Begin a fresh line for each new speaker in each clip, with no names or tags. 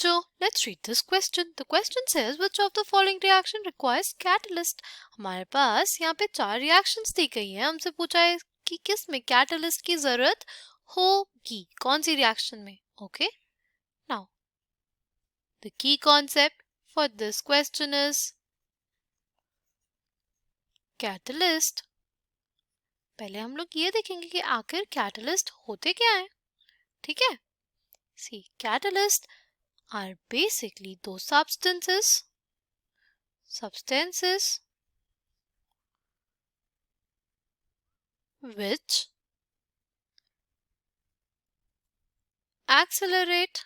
बच्चों, let's read this question. The question says which of the following reaction requires catalyst? हमारे पास यहाँ पे 4 reactions दी गई हैं. हमसे पूछा है कि किस में catalyst की जरूरत होगी, कौन सी reaction में. Okay. Now, the key concept for this question is catalyst. पहले हम लोग ये देखेंगे कि आखिर catalyst होते क्या हैं. ठीक है. See, catalyst are basically those substances which accelerate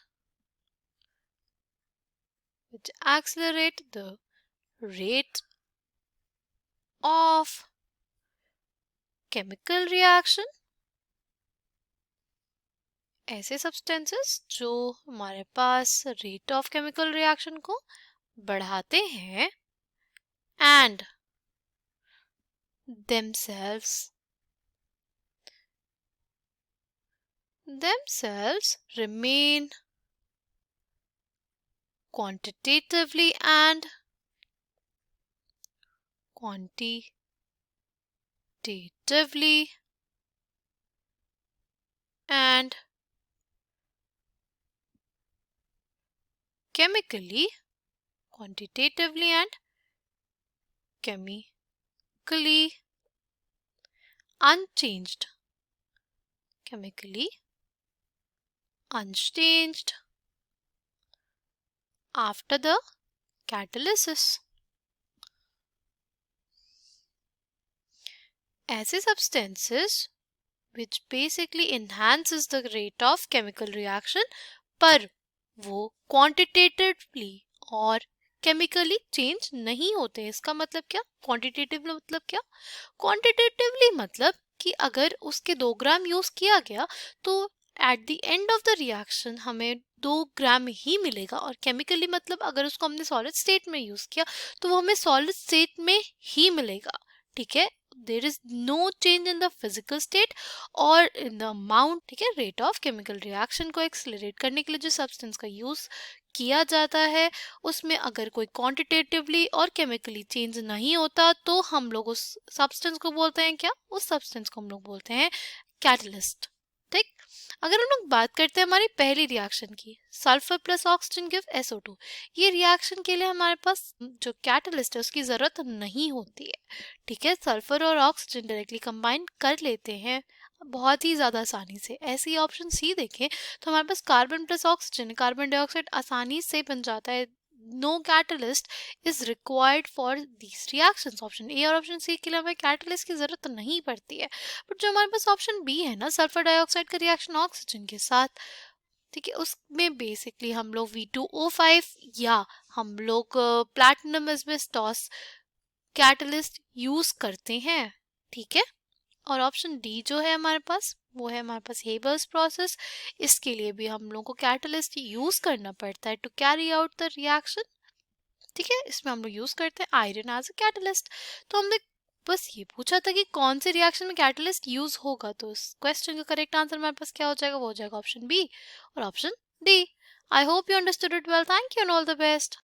the rate of chemical reaction. ऐसे substances जो हमारे पास rate of chemical reaction को बढ़ाते हैं and themselves remain quantitatively and chemically unchanged after the catalysis. ऐसे substances which basically enhances the rate of chemical reaction पर वो quantitatively और chemically change नहीं होते. इसका मतलब क्या? quantitatively मतलब क्या? quantitatively मतलब कि अगर उसके 2 ग्राम यूज किया गया तो at the end of the reaction हमें 2 ग्राम ही मिलेगा, और chemically मतलब अगर उसको हमने solid state में यूज किया तो वो हमें solid state में ही मिलेगा. ठीक है. There is no change in the physical state or in the amount. ठीक है. rate of chemical reaction को accelerate करने के लिए जो substance का use किया जाता है उसमें अगर कोई quantitatively और chemically change नहीं होता तो हम लोग उस substance को बोलते हैं क्या? उस substance को हम लोग बोलते हैं catalyst. ठीक. अगर हम लोग बात करते हैं हमारी पहली रिएक्शन की, sulphur plus oxygen give SO2, ये रिएक्शन के लिए हमारे पास जो कैटलिस्ट है उसकी ज़रूरत नहीं होती है. ठीक है. सल्फर और ऑक्सीजन डायरेक्टली कंबाइन कर लेते हैं बहुत ही ज़्यादा आसानी से. ऐसे ही ऑप्शन सी देखें तो हमारे पास carbon plus oxygen, carbon dioxide आसानी से बन जाता है. No catalyst is required for these reactions. Option A और ऑप्शन सी के लिए हमें कैटलिस्ट की जरूरत नहीं पड़ती है. बट जो हमारे पास ऑप्शन बी है ना, सल्फर डाइऑक्साइड का रिएक्शन ऑक्सीजन के साथ, ठीक है, उसमें बेसिकली हम लोग V2O5 या हम लोग प्लैटिनम एस्बेस्टॉस कैटलिस्ट यूज करते हैं. ठीक है. और ऑप्शन डी जो है हमारे पास वो है हमारे पास हेबर्स प्रोसेस. इसके लिए भी हम लोगों को कैटलिस्ट यूज करना पड़ता है to carry out the reaction. ठीक है. इसमें हम लोग यूज करते हैं आयरन एज अ कैटलिस्ट. तो हमने बस ये पूछा था कि कौन से रिएक्शन में कैटलिस्ट यूज होगा, तो इस क्वेश्चन का करेक्ट आंसर हमारे पास क्या हो जाएगा? वो हो जाएगा ऑप्शन बी और option D. I hope you understood it well. Thank you and all the best.